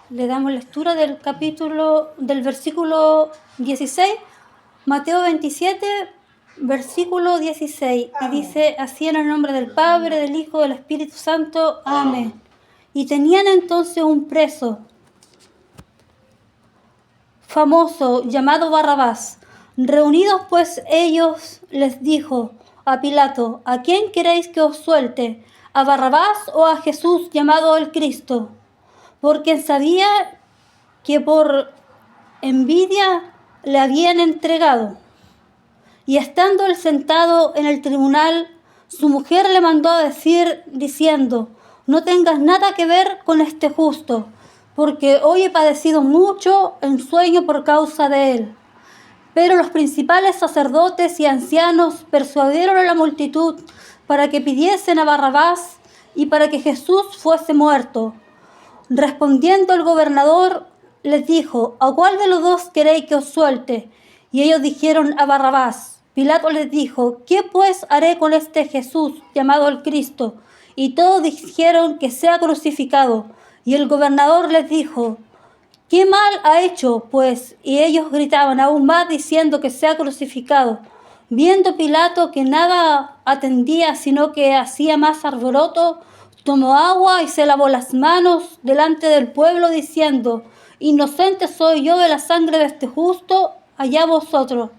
Le damos lectura del versículo 16, Mateo 27, versículo 16. Y dice así: en el nombre del Padre, del Hijo, del Espíritu Santo. Amén. Y tenían entonces un preso famoso llamado Barrabás. Reunidos pues ellos, les dijo a Pilato: ¿a quién queréis que os suelte? ¿A Barrabás o a Jesús llamado el Cristo? Porque sabía que por envidia le habían entregado. Y estando él sentado en el tribunal, su mujer le mandó a decir, diciendo: no tengas nada que ver con este justo, porque hoy he padecido mucho en sueño por causa de él. Pero los principales sacerdotes y ancianos persuadieron a la multitud para que pidiesen a Barrabás y para que Jesús fuese muerto. Respondiendo el gobernador, les dijo: ¿a cuál de los dos queréis que os suelte? Y ellos dijeron: a Barrabás. Pilato les dijo: ¿qué pues haré con este Jesús llamado el Cristo? Y todos dijeron: que sea crucificado. Y el gobernador les dijo: ¿qué mal ha hecho, pues? Y ellos gritaban aún más, diciendo: que sea crucificado. Viendo Pilato que nada atendía, sino que hacía más alboroto, tomó agua y se lavó las manos delante del pueblo, diciendo: inocente soy yo de la sangre de este justo, allá vosotros.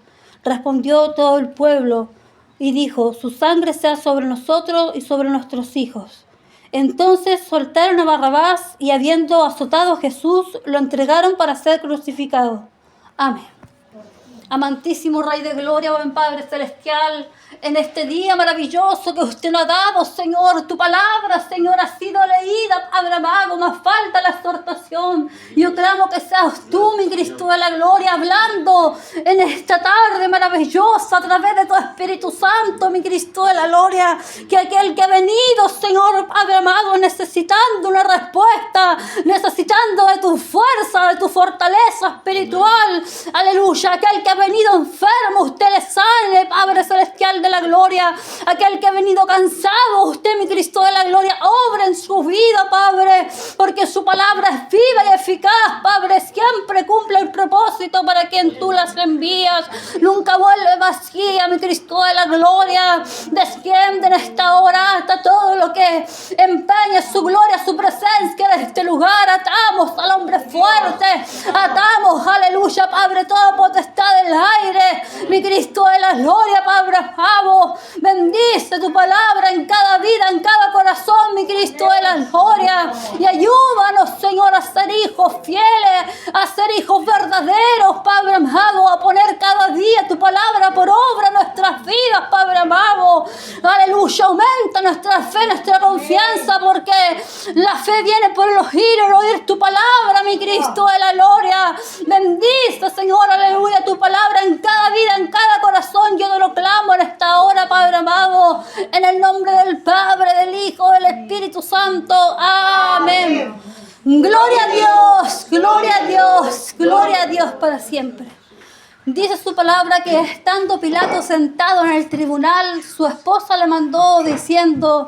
Respondió todo el pueblo y dijo: su sangre sea sobre nosotros y sobre nuestros hijos. Entonces soltaron a Barrabás y, habiendo azotado a Jesús, lo entregaron para ser crucificado. Amén. Amantísimo Rey de Gloria, buen Padre Celestial, en este día maravilloso que usted nos ha dado, Señor, tu palabra, Señor, ha sido leída, Padre amado, nos falta la exhortación. Yo clamo que seas tú, mi Cristo de la Gloria, hablando en esta tarde maravillosa a través de tu Espíritu Santo, mi Cristo de la Gloria, que aquel que ha venido, Señor, Padre amado, necesitando una respuesta, necesitando de tu fuerza, de tu fortaleza espiritual, aleluya, aquel que ha venido enfermo, usted le sane, Padre Celestial de la Gloria. Aquel que ha venido cansado, usted, mi Cristo de la Gloria, obra en su vida, Padre, porque su palabra es viva y eficaz, Padre, siempre cumple el propósito para quien tú las envías, nunca vuelve vacía, mi Cristo de la Gloria. Desciende en esta hora hasta todo lo que empeñe su gloria, su presencia de este lugar. Atamos al hombre fuerte, atamos, aleluya, Padre, toda potestad del aire, mi Cristo de la Gloria, Padre amado, bendice tu palabra en cada vida, en cada corazón, mi Cristo de la Gloria, y ayúdanos, Señor, a ser hijos fieles, a ser hijos verdaderos, Padre amado, a poner cada día tu palabra por obra en nuestras vidas, Padre amado, aleluya, aumenta nuestra fe, nuestra confianza, porque la fe viene por el oír tu palabra, mi Cristo de la Gloria. Bendice, Señor, aleluya, tu palabra en cada vida, en cada corazón. Yo te lo clamo en esta hora, Padre amado, en el nombre del Padre, del Hijo, del Espíritu Santo. Amén. Gloria a Dios, gloria a Dios, gloria a Dios para siempre. Dice su palabra que estando Pilato sentado en el tribunal, su esposa le mandó diciendo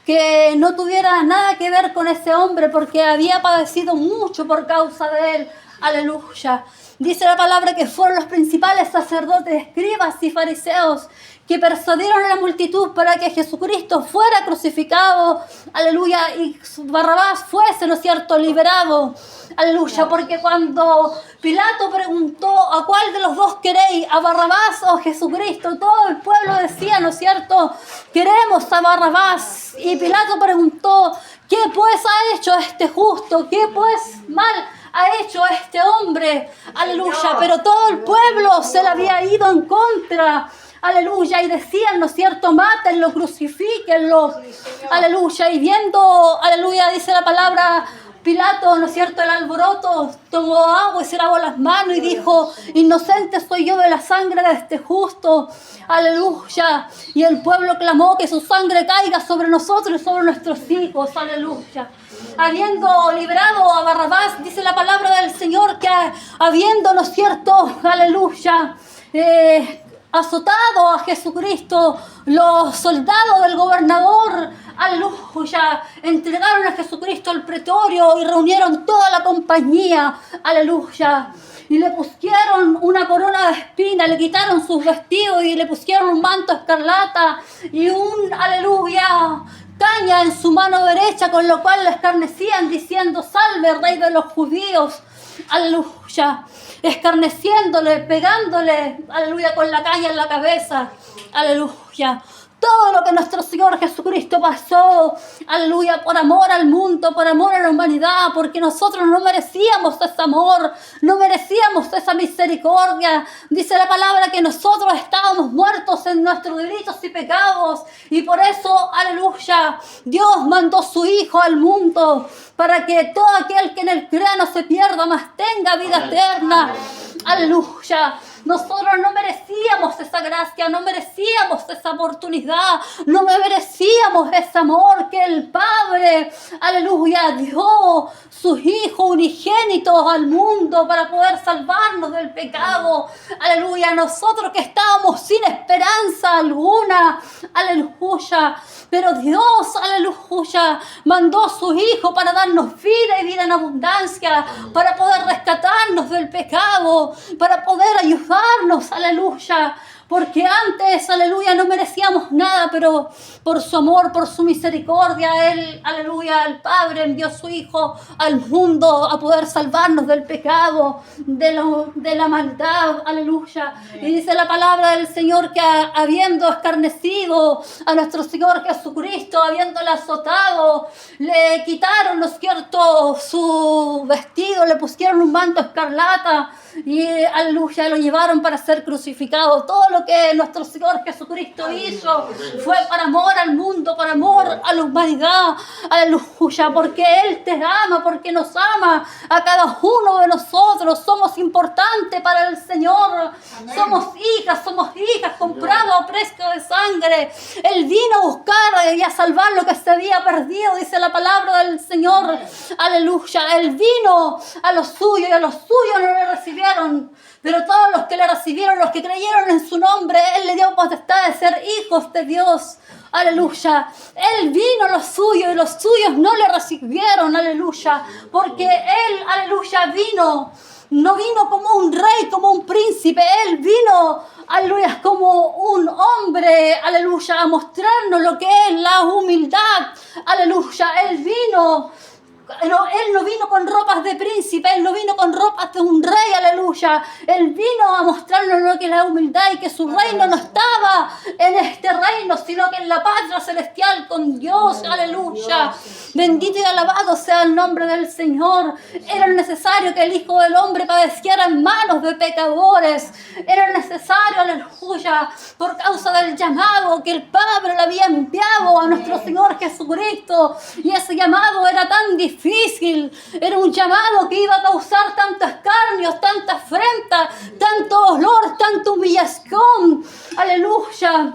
que no tuviera nada que ver con ese hombre porque había padecido mucho por causa de él. Aleluya. Dice la palabra que fueron los principales sacerdotes, escribas y fariseos que persuadieron a la multitud para que Jesucristo fuera crucificado, aleluya, y Barrabás fuese, ¿no es cierto?, liberado, aleluya, porque cuando Pilato preguntó: ¿a cuál de los dos queréis, a Barrabás o a Jesucristo?, todo el pueblo decía, ¿no es cierto?, queremos a Barrabás. Y Pilato preguntó: ¿qué pues ha hecho este justo? ¿Qué pues mal ha hecho este hombre? Aleluya, pero todo el pueblo se le había ido en contra. Aleluya, y decían, ¿no es cierto?, mátenlo, crucifíquenlo, aleluya, y viendo, aleluya, dice la palabra, Pilato, ¿no es cierto?, el alboroto, tomó agua y se lavó las manos y dijo: inocente soy yo de la sangre de este justo, aleluya, y el pueblo clamó que su sangre caiga sobre nosotros y sobre nuestros hijos, aleluya. Habiendo librado a Barrabás, dice la palabra del Señor que habiendo, ¿no es cierto?, aleluya, azotado a Jesucristo, los soldados del gobernador, aleluya, entregaron a Jesucristo al pretorio y reunieron toda la compañía, aleluya. Y le pusieron una corona de espinas, le quitaron sus vestidos y le pusieron un manto escarlata y aleluya, caña en su mano derecha, con lo cual le escarnecían diciendo: salve, rey de los judíos, aleluya, escarneciéndole, pegándole, aleluya, con la caña en la cabeza, aleluya. Todo lo que nuestro Señor Jesucristo pasó, aleluya, por amor al mundo, por amor a la humanidad, porque nosotros no merecíamos ese amor, no merecíamos esa misericordia. Dice la palabra que nosotros estábamos muertos en nuestros delitos y pecados, y por eso, aleluya, Dios mandó su Hijo al mundo para que todo aquel que en él crea no se pierda, mas tenga vida eterna. Aleluya. Nosotros no merecíamos esa gracia, no merecíamos esa oportunidad, no merecíamos ese amor que el Padre, aleluya, dio sus hijos unigénitos al mundo para poder salvarnos del pecado. Aleluya, nosotros que estábamos sin esperanza alguna, aleluya, pero Dios, aleluya, mandó a su Hijo para darnos vida y vida en abundancia, para poder rescatarnos del pecado, para poder ayudarnos, aleluya, porque antes, aleluya, no merecíamos nada, pero por su amor, por su misericordia, Él, aleluya, el Padre envió a su Hijo al mundo a poder salvarnos del pecado, de la maldad, aleluya. Y dice la palabra del Señor que habiendo escarnecido a nuestro Señor Jesucristo, habiéndole azotado, le quitaron, ¿no es cierto?, su vestido, le pusieron un manto escarlata y, aleluya, lo llevaron para ser crucificado. Todo lo que nuestro Señor Jesucristo hizo fue para amor al mundo, para amor a la humanidad, aleluya, porque Él te ama, porque nos ama a cada uno de nosotros. Somos importantes para el Señor. Amén. Somos hijas compradas a precio de sangre. Él vino a buscar y a salvar lo que se había perdido, dice la palabra del Señor, aleluya. Él vino a los suyos y a los suyos no le recibieron, pero todos los que le recibieron, los que creyeron en su nombre, Él le dio potestad de ser hijos de Dios. Aleluya. Él vino a los suyos y los suyos no le recibieron. Aleluya. Porque Él, aleluya, no vino como un rey, como un príncipe. Él vino, aleluya, como un hombre, aleluya, a mostrarnos lo que es la humildad. Aleluya. Él no vino con ropas de príncipe, Él no vino con ropas de un rey, aleluya. Él vino a mostrarnos lo que es la humildad y que su reino no estaba en este reino, sino que en la patria celestial con Dios, aleluya. Bendito y alabado sea el nombre del Señor. Era necesario que el Hijo del Hombre padeciera en manos de pecadores. Era necesario, aleluya, por causa del llamado que el Padre le había enviado a nuestro Señor Jesucristo. Y ese llamado era tan difícil, era un llamado que iba a causar tantos escarnios, tanta afrenta, tanto dolor, tanta humillación, aleluya.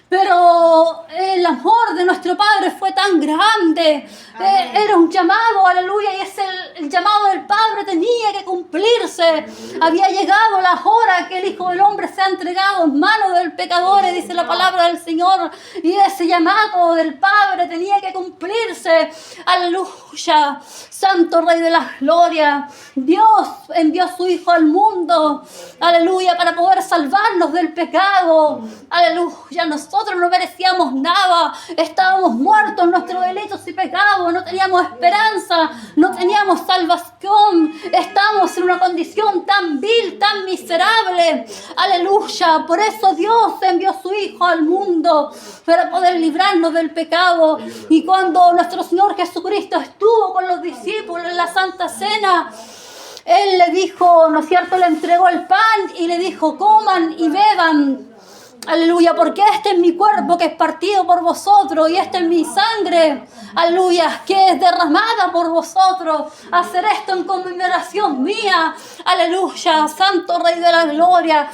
Pero el amor de nuestro Padre fue tan grande. Era un llamado, aleluya, y el llamado del Padre tenía que cumplirse. Había llegado la hora que el Hijo del Hombre se ha entregado en manos del pecador, dice la palabra del Señor. Y ese llamado del Padre tenía que cumplirse. Aleluya. Santo Rey de la Gloria. Dios envió a su Hijo al mundo, aleluya, para poder salvarnos del pecado. Aleluya. Nosotros no merecíamos nada. Estábamos muertos en nuestros delitos y pecados. No teníamos esperanza. No teníamos salvación. Estábamos en una condición tan vil, tan miserable. Aleluya. Por eso Dios envió a su Hijo al mundo para poder librarnos del pecado. Y cuando nuestro Señor Jesucristo estuvo con los discípulos en la Santa Cena, Él le dijo, ¿no es cierto?, le entregó el pan y le dijo: coman y beban. Aleluya, porque este es mi cuerpo que es partido por vosotros y esta es mi sangre, aleluya, que es derramada por vosotros. Hacer esto en conmemoración mía, aleluya. Santo Rey de la Gloria,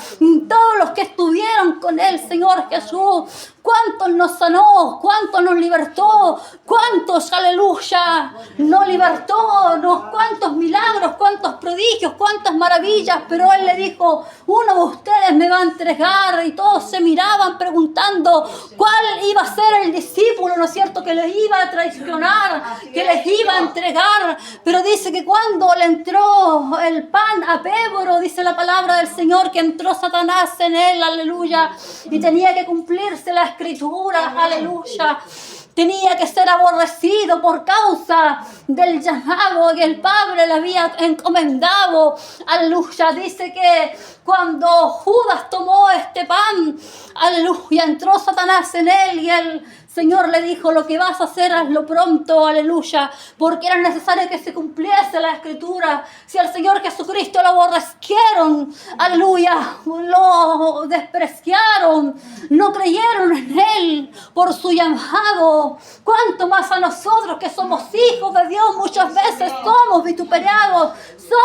todos los que estuvieron con el Señor Jesús, cuántos nos sanó, cuántos nos libertó, cuántos, aleluya, nos libertó, cuántos milagros, cuántos prodigios, cuántas maravillas, pero Él le dijo, uno de ustedes me va a entregar, y todos se miraban preguntando cuál iba a ser el discípulo, ¿no es cierto?, que les iba a traicionar, que les iba a entregar, pero dice que cuando le entró el pan a Pedro, dice la palabra del Señor, que entró Satanás en él, aleluya, y tenía que cumplirse la escritura, aleluya. Tenía que ser aborrecido por causa del llamado que el Padre le había encomendado. Aleluya. Dice que cuando Judas tomó este pan, aleluya, entró Satanás en él y el Señor le dijo, lo que vas a hacer, hazlo pronto, aleluya, porque era necesario que se cumpliese la escritura. Si al Señor Jesucristo lo aborrecieron, aleluya, lo despreciaron, no creyeron en Él por su llamado, cuánto más a nosotros que somos hijos de Dios, muchas veces somos vituperados,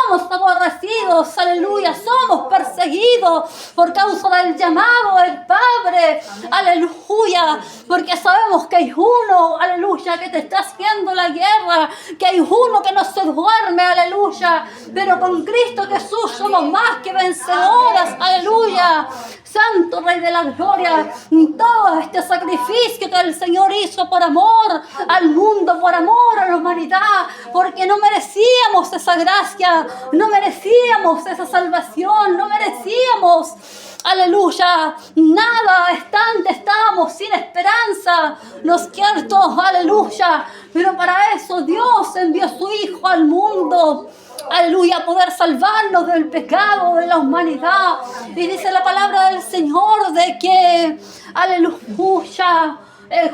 somos aborrecidos, aleluya, somos perseguidos por causa del llamado del Padre, aleluya, porque sabemos que hay uno, aleluya, que te está haciendo la guerra, que hay uno que no se duerme, aleluya, pero con Cristo Jesús somos más que vencedoras, aleluya. Santo Rey de la Gloria, todo este sacrificio que el Señor hizo por amor al mundo, por amor a la humanidad, porque no merecíamos esa gracia, no merecíamos esa salvación, no merecíamos, aleluya, nada, estábamos sin esperanza, ¿no es cierto? Aleluya, pero para eso Dios envió a su Hijo al mundo, aleluya, poder salvarnos del pecado de la humanidad. Y dice la palabra del Señor de que, aleluya,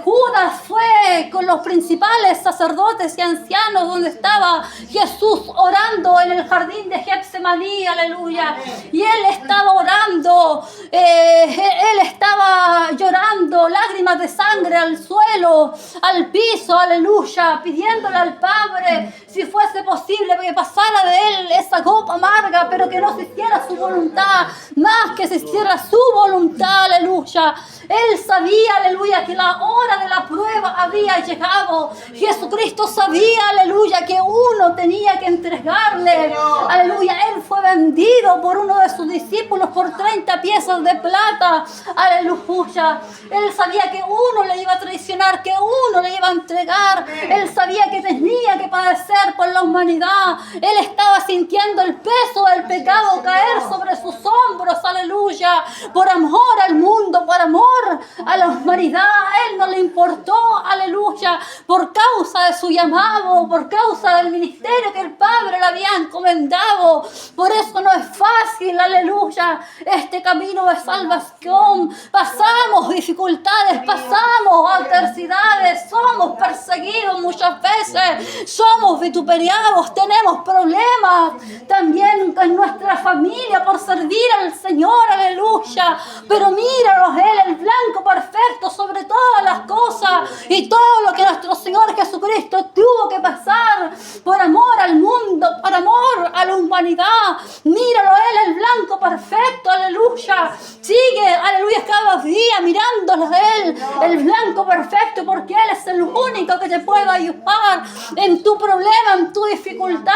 Judas fue con los principales sacerdotes y ancianos donde estaba Jesús orando en el jardín de Getsemaní, aleluya. Y Él estaba orando, Él estaba llorando, lágrimas de sangre al suelo, al piso, aleluya, pidiéndole al Padre si fuese posible que pasara de Él esa copa amarga, pero que no se hiciera su voluntad, más que se hiciera su voluntad, aleluya. Él sabía, aleluya, que la hora de la prueba había llegado. Jesucristo sabía, aleluya, que uno tenía que entregarle, aleluya. Él fue vendido por uno de sus discípulos por 30 piezas de plata, aleluya. Él sabía que uno le iba a traicionar, que uno le iba a entregar. Él sabía que tenía que padecer por la humanidad. Él estaba sintiendo el peso del pecado caer sobre sus hombros, aleluya, por amor al mundo, por amor a la humanidad. A Él no le importó, aleluya, por causa de su llamado, por causa del ministerio que el Padre le había encomendado. Por eso no es fácil, aleluya, este camino de salvación. Pasamos dificultades, pasamos adversidades, somos perseguidos muchas veces, somos vituperados, tenemos problemas también en nuestra familia por servir al Señor, aleluya. Pero míralos, Él, el blanco perfecto sobre todas las cosas, y todo lo que nuestro Señor Jesucristo tuvo que pasar por amor al mundo, por amor a la humanidad. Míralo, Él, el blanco perfecto, aleluya. Sigue, aleluya, cada día mirándolo a Él, el blanco perfecto, porque Él es el único que te puede ayudar en tu problema, en tu dificultad.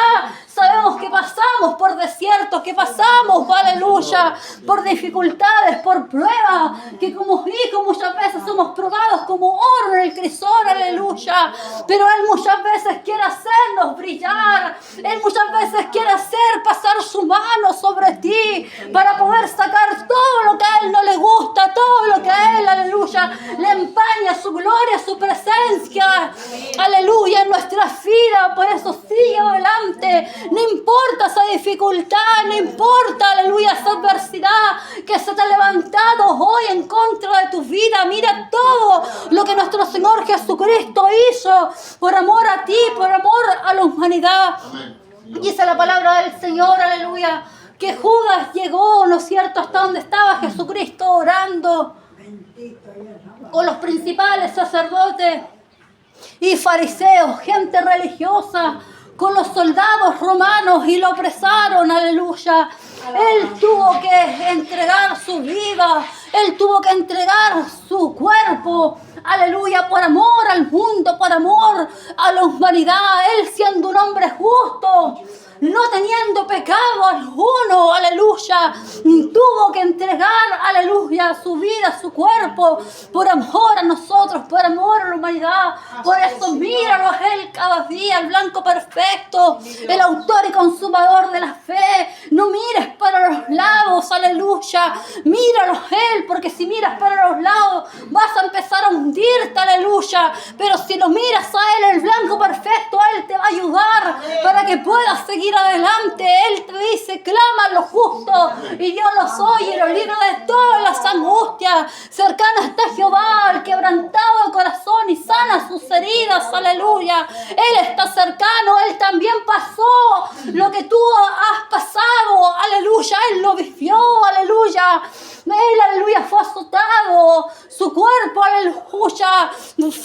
Sabemos que pasamos por desiertos, que pasamos, aleluya, por dificultades, por pruebas, que como hijos muchas veces somos probados como oro en el crisol, aleluya. Pero Él muchas veces quiere hacernos brillar. Él muchas veces quiere hacer pasar su mano sobre ti para poder sacar todo lo que a Él no le gusta, todo lo que a Él, aleluya, le empaña su gloria, su presencia, aleluya, en nuestra vida. Por eso sigue adelante. No importa esa dificultad, no importa, aleluya, esa adversidad que se te ha levantado hoy en contra de tu vida. Mira todo lo que nuestro Señor Jesucristo hizo por amor a ti, por amor a la humanidad. Dice la palabra del Señor, aleluya, que Judas llegó, ¿no es cierto?, hasta donde estaba Jesucristo orando con los principales sacerdotes y fariseos, gente religiosa, con los soldados romanos, y lo apresaron, aleluya. Él tuvo que entregar su vida, Él tuvo que entregar su cuerpo, aleluya, por amor al mundo, por amor a la humanidad. Él siendo un hombre justo, no teniendo pecado alguno, aleluya, tuvo que entregar, aleluya, su vida, su cuerpo, por amor a nosotros, por amor a la humanidad. Por eso míralo a Él cada día, el blanco perfecto, el autor y consumador de la fe. No mires para los lados, aleluya, míralo a Él, porque si miras para los lados vas a empezar a hundirte, aleluya. Pero si lo miras a Él, el blanco perfecto, Él te va a ayudar para que puedas seguir adelante. Él te dice: clama a lo justo y yo lo soy y lo libro de todas las angustias. Cercano está Jehová, el quebrantado de corazón, y sana sus heridas, aleluya. Él está cercano, Él también pasó lo que tú has pasado, aleluya. Él lo vivió, aleluya. Él, aleluya, fue azotado, su cuerpo, aleluya,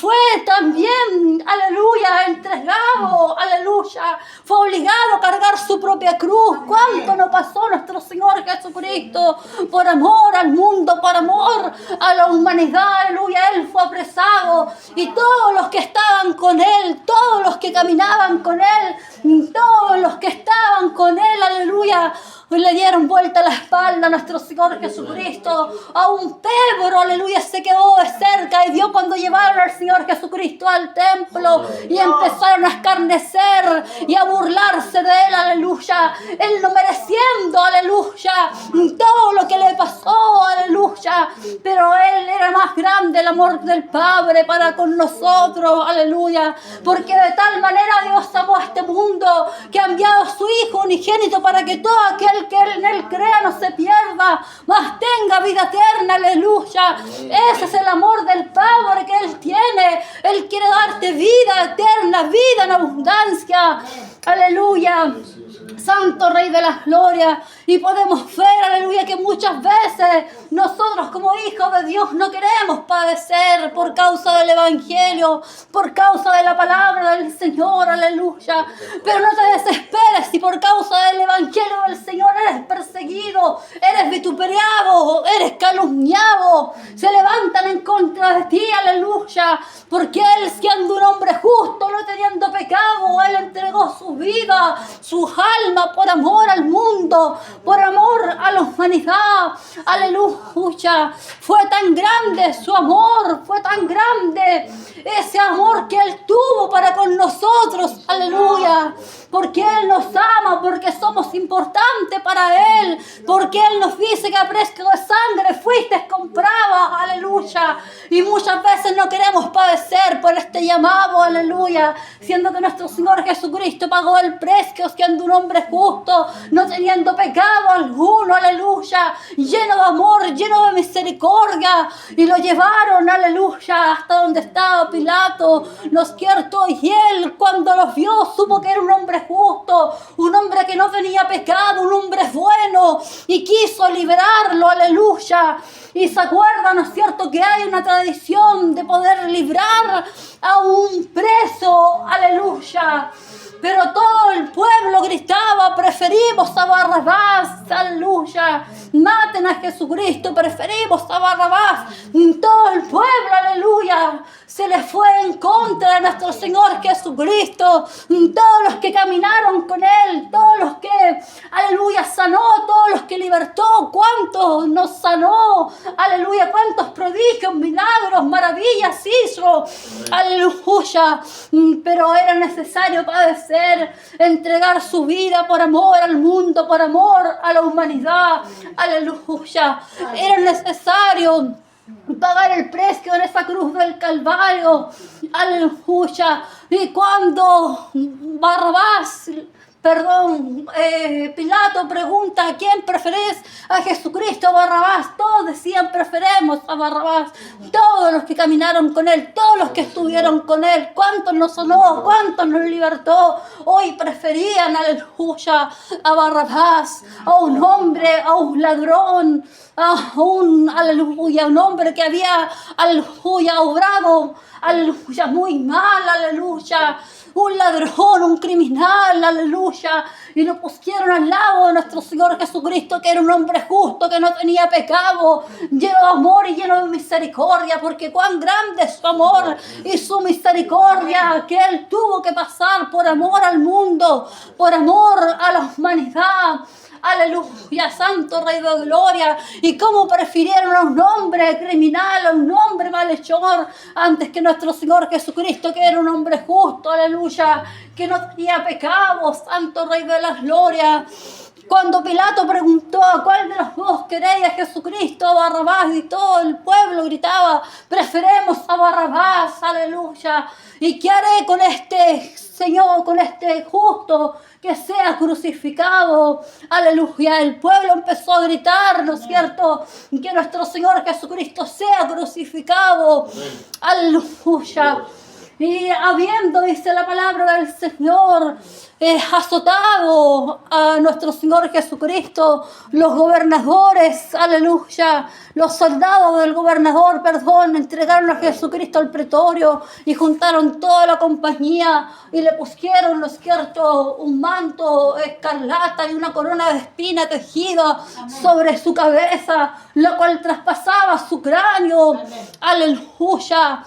fue también, aleluya, entregado, aleluya, fue obligado a cargar su propia cruz. ¿Cuánto no pasó nuestro Señor Jesucristo por amor al mundo, por amor a la humanidad, aleluya? Él fue apresado y todos los que estaban con Él, todos los que caminaban con Él, todos los que estaban con Él, aleluya, le dieron vuelta la espalda a nuestro Señor Jesucristo. A un Pedro, aleluya, se quedó de cerca y vio cuando llevaron al Señor Jesucristo al templo y empezaron a escarnecer y a burlarse de Él, aleluya. Él no mereciendo, aleluya, todo lo que le pasó, aleluya. Pero Él era más grande el amor del Padre para con nosotros, aleluya. Porque de tal manera Dios amó a este mundo que ha enviado a su Hijo unigénito para que todo aquel que en Él crea no se pierda, mas tenga vida eterna, aleluya. Ese es el amor del Padre que Él tiene. Él quiere darte vida eterna, vida en abundancia, aleluya. Santo Rey de la Gloria. Y podemos ver, aleluya, que muchas veces nosotros como hijos de Dios no queremos padecer por causa del Evangelio, por causa de la palabra del Señor, aleluya. Pero no te desesperes si por causa del Evangelio del Señor eres perseguido, eres vituperiado, eres calumniado. Se levantan en contra de ti, aleluya, porque Él, siendo un hombre justo, no teniendo pecado, Él entregó su vida, su alma por amor al mundo, por amor a la humanidad, aleluya. Fue tan grande su amor, fue tan grande ese amor que Él tuvo para con nosotros, aleluya. Porque Él nos ama, porque somos importantes para Él, porque Él nos dice que a precio de sangre fuiste comprada, aleluya. Y muchas veces no queremos padecer por este llamado, aleluya, siendo que nuestro Señor Jesucristo pagó el precio, siendo un hombre justo, no teniendo pecado alguno, aleluya, lleno de amor, lleno de misericordia, y lo llevaron, aleluya, hasta donde estaba Pilato, ¿no es cierto? Y Él, cuando los vio, supo que era un hombre justo, un hombre que no tenía pecado, un hombre bueno, y quiso liberarlo, aleluya. Y se acuerda, ¿no es cierto?, que hay una tradición de poder librar a un preso, aleluya. Pero todo el pueblo gritaba: preferimos a Barrabás, aleluya. Maten a Jesucristo, preferimos a Barrabás. Todo el pueblo, aleluya, se le fue en contra de nuestro Señor Jesucristo. Todos los que caminaron con Él, todos los que, aleluya, sanó, todos los que libertó, cuántos nos sanó, aleluya, cuántos prodigios, milagros, maravillas hizo, aleluya. Pero era necesario padecer, entregar su vida por amor al mundo, por amor a la humanidad, aleluya. Era necesario pagar el precio en esa cruz del Calvario, aleluya. Y cuando Pilato pregunta: ¿a quién preferís? ¿A Jesucristo o a Barrabás? Todos decían: preferemos a Barrabás. Todos los que caminaron con Él, todos los que estuvieron con Él, cuántos nos sanó, cuántos nos libertó, hoy preferían, aleluya, a Barrabás, a un hombre, a un ladrón, aleluya, un hombre que había, aleluya, obrado, aleluya, muy mal, aleluya. un ladrón, un criminal, aleluya, y lo pusieron al lado de nuestro Señor Jesucristo, que era un hombre justo, que no tenía pecado, lleno de amor y lleno de misericordia, porque cuán grande es su amor y su misericordia, que Él tuvo que pasar por amor al mundo, por amor a la humanidad. Aleluya, santo Rey de Gloria. Y cómo prefirieron a un hombre criminal, a un hombre malhechor, antes que nuestro Señor Jesucristo, que era un hombre justo, aleluya, que no tenía pecado, santo Rey de la Gloria. Cuando Pilato preguntó a cuál de los dos queréis, a Jesucristo o a Barrabás, y todo el pueblo gritaba, preferemos a Barrabás, aleluya. ¿Y qué haré con este Señor, con este justo que sea crucificado? Aleluya. El pueblo empezó a gritar, ¿no es cierto?, que nuestro Señor Jesucristo sea crucificado. Aleluya. Y habiendo, dice la palabra del Señor, azotado a nuestro Señor Jesucristo, los gobernadores, aleluya, los soldados del gobernador, entregaron a Jesucristo al pretorio y juntaron toda la compañía y le pusieron, ¿no es cierto?, un manto escarlata y una corona de espina tejida sobre su cabeza, la cual traspasaba su cráneo. Aleluya.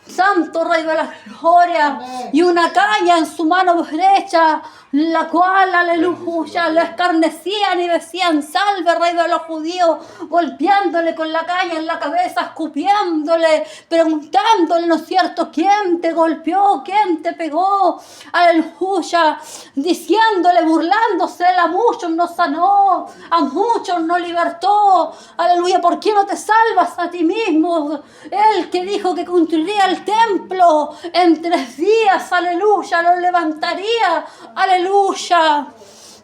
Santo Rey de la Gloria. Y una caña en su mano derecha, la cual, aleluya, lo escarnecían y decían, salve Rey de los judíos, golpeándole con la caña en la cabeza, escupiéndole, preguntándole, ¿no es cierto?, ¿quién te golpeó? ¿Quién te pegó? Aleluya, diciéndole, burlándose, a muchos no sanó, a muchos no libertó. Aleluya, ¿por qué no te salvas a ti mismo? Él que dijo que construiría el templo en 3 días, aleluya, lo levantaría, aleluya.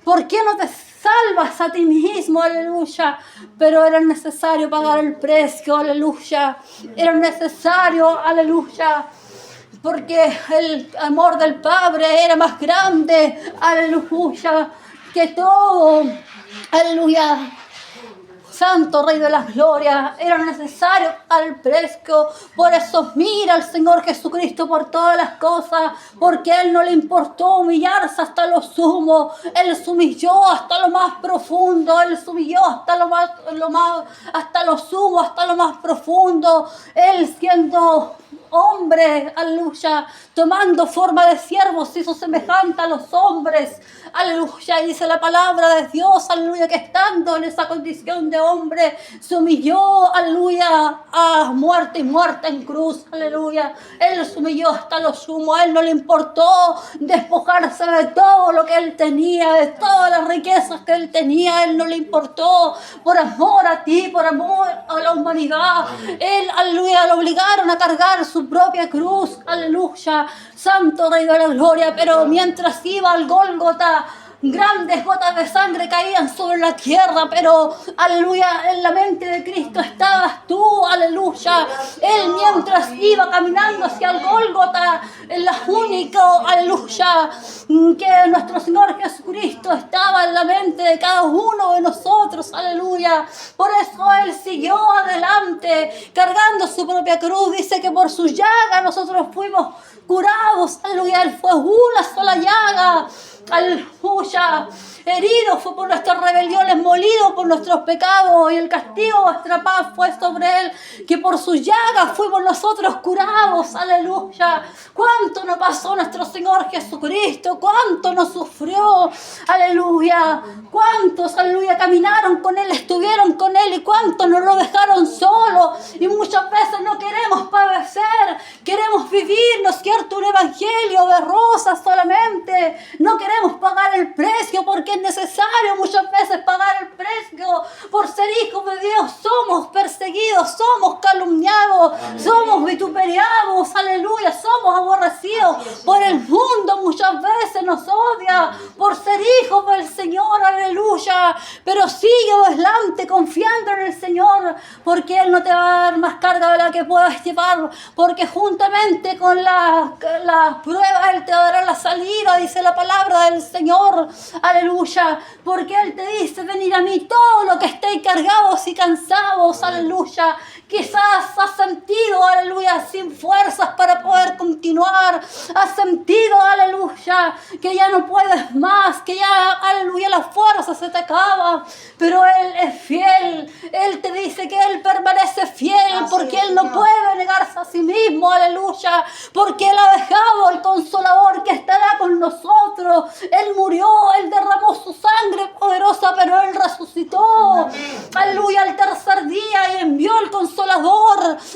¿Por qué no te salvas a ti mismo? Aleluya. Pero era necesario pagar el precio, aleluya. Era necesario, aleluya, porque el amor del Padre era más grande, aleluya, que todo, aleluya. Santo Rey de la Gloria, era necesario pagar el precio. Por eso mira al Señor Jesucristo por todas las cosas, porque a Él no le importó humillarse hasta lo sumo. Él se humilló hasta lo más profundo, Él se humilló hasta hasta lo sumo, hasta lo más profundo. Él siendo hombre, aleluya, tomando forma de siervo, se hizo semejante a los hombres, aleluya, y dice la palabra de Dios, aleluya, que estando en esa condición de hombre, se humilló, aleluya, a muerte y muerte en cruz, aleluya. Él se humilló hasta lo sumo. A Él no le importó despojarse de todo lo que Él tenía, de todas las riquezas que Él tenía. A Él no le importó, por amor a ti, por amor a la humanidad. Él, aleluya, lo obligaron a cargar su propia cruz, aleluya, santo Rey de la Gloria. Pero mientras iba al Gólgota, grandes gotas de sangre caían sobre la tierra, pero, aleluya, en la mente de Cristo estabas tú, aleluya. Él, mientras iba caminando hacia el Gólgota, en la única, aleluya, que nuestro Señor Jesucristo estaba en la mente de cada uno de nosotros, aleluya. Por eso Él siguió adelante, cargando su propia cruz. Dice que por su llaga nosotros fuimos curados, aleluya. Él fue una sola llaga, aleluya. Herido fue por nuestras rebeliones, molido por nuestros pecados, y el castigo de nuestra paz fue sobre Él, que por sus llagas fuimos nosotros curados, aleluya. Cuánto nos pasó nuestro Señor Jesucristo, cuánto nos sufrió, aleluya. Cuántos, aleluya, caminaron con Él, estuvieron con Él, y cuántos nos lo dejaron solo. Y muchas veces no queremos padecer, queremos vivir, ¿no es cierto?, un evangelio de rosas solamente. No queremos pagar el precio, porque es necesario muchas veces pagar el precio por ser hijos de Dios. Somos perseguidos, somos calumniados, somos vituperados, aleluya, somos aborrecidos por el mundo. Muchas veces nos odia por ser hijos del Señor, aleluya. aleluya. Pero sigue adelante confiando en el Señor, porque Él no te va a dar más carga de la que puedas llevar, porque juntamente con la prueba Él te dará la salida, dice la palabra del Señor, aleluya, porque Él te dice: venid a mí todo lo que estéis cargados y cansados, aleluya. Quizás has sentido, aleluya, sin fuerzas para poder continuar. Has sentido, aleluya, que ya no puedes más, que ya, aleluya, la fuerza se te acaba. Pero Él es fiel. Él te dice que Él permanece fiel, porque Él no puede negarse a sí mismo, aleluya. Porque Él ha dejado el Consolador que estará con nosotros. Él murió, Él derramó su sangre poderosa, pero Él resucitó. Aleluya, al tercer día, y envió el Consolador.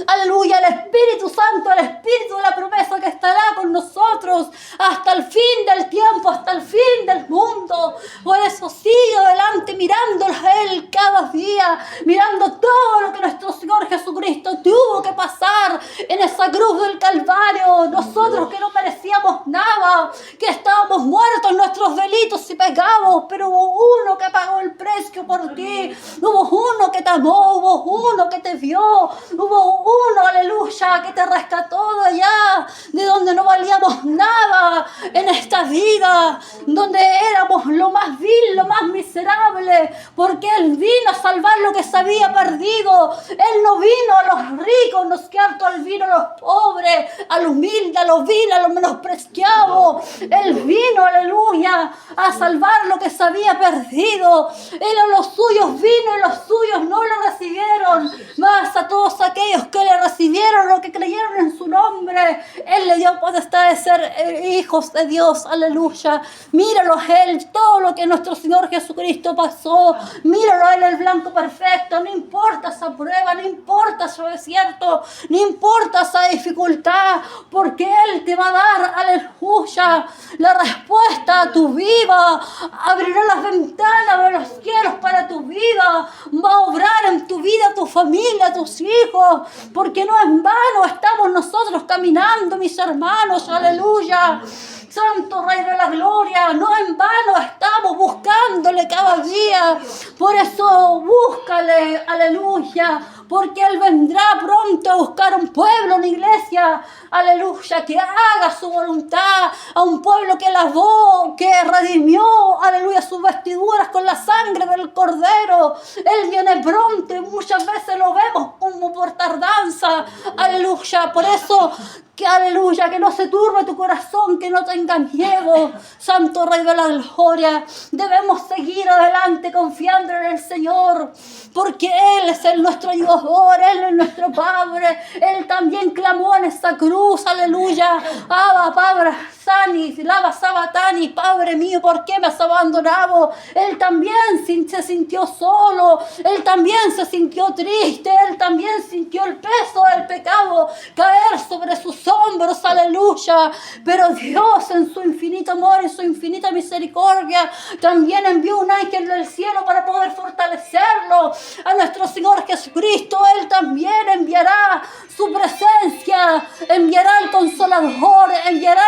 Aleluya, el Espíritu Santo, el Espíritu de la promesa que estará con nosotros hasta el fin del tiempo, hasta el fin del mundo. Por eso sigue adelante mirándolo a Él cada día, mirando todo lo que nuestro Señor Jesucristo tuvo que pasar en esa cruz del Calvario. Nosotros que no merecíamos nada, que estábamos muertos en nuestros delitos y pecados, pero hubo uno que pagó el precio por ti. Hubo uno que te amó, hubo uno que te vio. Hubo uno, aleluya, que te rescató de allá, de donde no valíamos nada en esta vida, donde éramos lo más vil, lo más miserable, porque Él vino a salvar lo que se había perdido. Él no vino a los ricos, no es cierto, Él vino a los pobres, a los humildes, a los vil, a los menospreciados. Él vino, aleluya, a salvar lo que se había perdido. Él a los suyos vino y los suyos no lo recibieron, mas a todos aquellos que le recibieron, los que creyeron en su nombre, Él le dio potestad de ser hijos de Dios, aleluya. Míralo a Él, todo lo que nuestro Señor Jesucristo pasó, míralo a Él, el blanco perfecto. No importa esa prueba, no importa ese desierto, no importa esa dificultad, porque Él te va a dar, aleluya, la respuesta a tu vida. Abrirá las ventanas de los cielos para tu vida, va a obrar en tu vida, tu familia, tus hijos, porque no en vano estamos nosotros caminando, mis hermanos, aleluya. Santo Rey de la Gloria, no en vano estamos buscándole cada día. Por eso búscale, aleluya, porque Él vendrá pronto a buscar un pueblo, una iglesia, aleluya, que haga su voluntad, a un pueblo que lavó, que redimió, aleluya, sus vestiduras con la sangre del Cordero. Él viene pronto y muchas veces lo vemos como por tardanza, aleluya. Por eso, que aleluya, que no se turbe tu corazón, que no tengas miedo, Santo Rey de la Gloria. Debemos seguir adelante confiando en el Señor, porque Él es nuestro ayudador, Él es nuestro Padre. Él también clamó en esa cruz, aleluya: Abba, Padre, Sanis, Lava Sabatani, Padre mío, ¿por qué me has abandonado? Él también se sintió solo, Él también se sintió triste, Él también sintió el peso del pecado caer sobre sus hombros, aleluya. Pero Dios, en su infinito amor y su infinita misericordia, también envió un ángel del cielo para poder fortalecerlo. A nuestro Señor Jesucristo Él también enviará su presencia, enviará el Consolador, enviará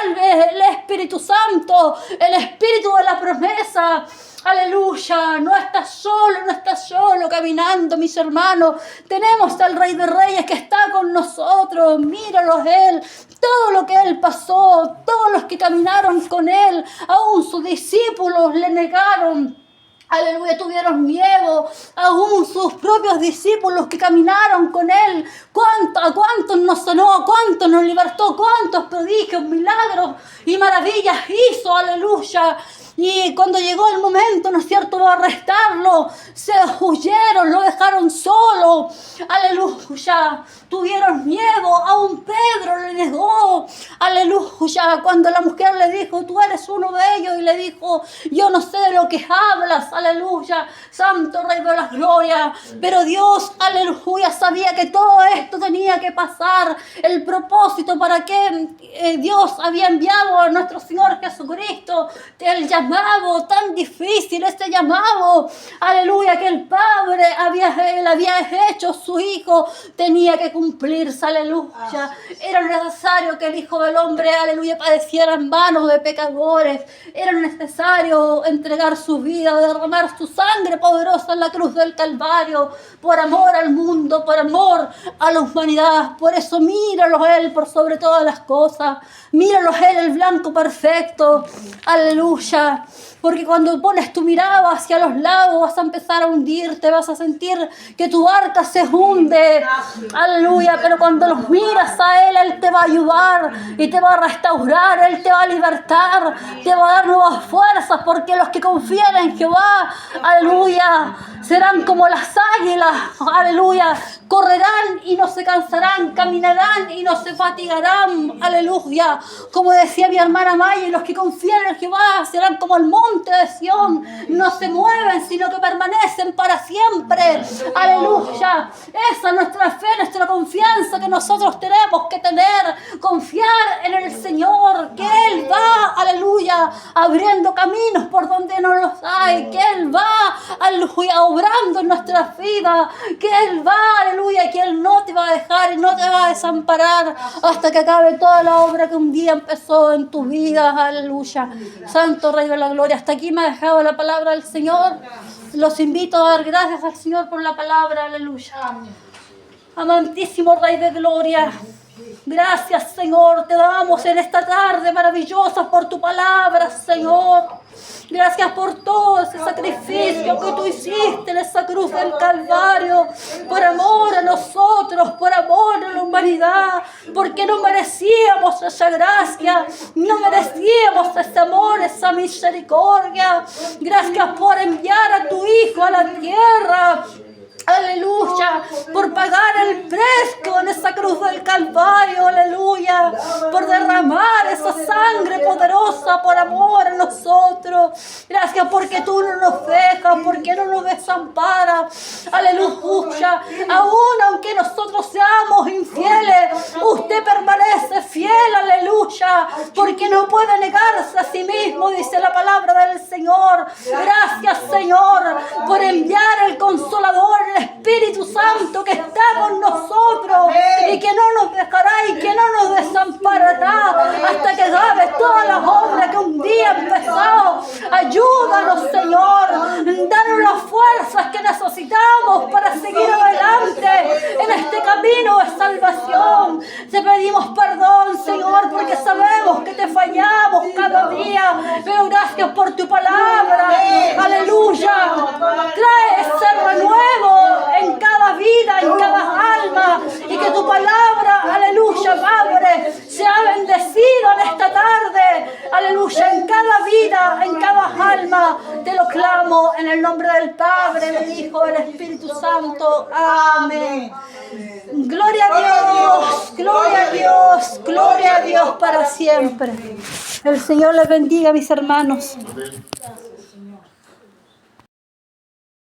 el Espíritu Santo, el Espíritu de la promesa. Aleluya, no estás solo caminando, mis hermanos. Tenemos al Rey de Reyes que está con nosotros. Míralo a Él, todo lo que Él pasó, todos los que caminaron con Él, aún sus discípulos le negaron. Aleluya, tuvieron miedo, aún sus propios discípulos que caminaron con Él. ¿A cuántos nos sanó? ¿A cuántos nos libertó? ¿Cuántos prodigios, milagros y maravillas hizo? Aleluya. Y cuando llegó el momento, ¿no es cierto?, de arrestarlo, se huyeron, lo dejaron solo. Aleluya. Tuvieron miedo, aún Pedro le negó. Aleluya. Cuando la mujer le dijo: tú eres uno de ellos, y le dijo: yo no sé de lo que hablas. Aleluya. Santo Rey de la Gloria. Pero Dios, aleluya, sabía que todo esto tenía que pasar. El propósito para que Dios había enviado a nuestro Señor Jesucristo, el llamado tan difícil, este llamado, aleluya, que el Padre él había hecho su Hijo, tenía que cumplirse, aleluya. Era necesario que el Hijo del Hombre, aleluya, padeciera en manos de pecadores. Era necesario entregar su vida, derramar derramar su sangre poderosa en la cruz del Calvario, por amor al mundo, por amor a la humanidad. Por eso míralo a Él por sobre todas las cosas. Míralo a Él, el blanco perfecto. Aleluya. Porque cuando pones tu mirada hacia los lados vas a empezar a hundirte, vas a sentir que tu barca se hunde. Aleluya. Pero cuando los miras a Él, Él te va a ayudar y te va a restaurar, Él te va a libertar, te va a dar nuevas fuerzas, porque los que confían en Jehová, aleluya, serán como las águilas, aleluya, correrán y no se cansarán, caminarán y no se fatigarán, aleluya. Como decía mi hermana Maya, los que confían en Jehová serán como el monte de Sión, no se mueven, sino que permanecen para siempre, aleluya. Esa es nuestra fe, nuestra confianza que nosotros tenemos que tener, confiar en el Señor, que Él va, aleluya, abriendo caminos por donde no los hay, que Él va, aleluya, obrando en nuestras vidas, que Él va, aleluya, que Él no te va a dejar y no te va a desamparar hasta que acabe toda la obra que un día empezó en tu vida, aleluya. Santo Rey de la Gloria, hasta aquí me ha dejado la palabra del Señor. Los invito a dar gracias al Señor por la palabra, aleluya. Amantísimo Rey de Gloria, gracias, Señor, te damos en esta tarde maravillosa por tu palabra, Señor. Gracias por todo ese sacrificio que tú hiciste en esa cruz del Calvario, por amor a nosotros, por amor a la humanidad, porque no merecíamos esa gracia, no merecíamos ese amor, esa misericordia. Gracias por enviar a tu Hijo a la tierra, aleluya, por pagar el precio en esa cruz del Calvario, aleluya, por derramar esa sangre poderosa por amor a nosotros. Gracias porque tú no nos dejas, porque no nos desamparas, aleluya. Aún aunque nosotros seamos infieles, usted permanece fiel, aleluya, porque no puede negarse a sí mismo, dice la palabra del Señor. Gracias, Señor, por enviar el Consolador, el Espíritu Santo que está con nosotros y que no nos dejará y que no nos desamparará hasta que acabe toda la obra que un día empezó. Ayúdanos, Señor, danos las fuerzas que necesitamos para seguir adelante en este camino de salvación. Te pedimos perdón, Señor, porque sabemos que te fallamos cada día, pero gracias por tu palabra, aleluya. Trae ese renuevo en cada vida, en cada alma, y que tu palabra, aleluya, Padre, sea bendecida en esta tarde, aleluya, en cada vida, en cada alma. Te lo clamo en el nombre del Padre, del Hijo, del Espíritu Santo. Amén. Gloria a Dios, gloria a Dios, gloria a Dios para siempre. El Señor les bendiga, mis hermanos.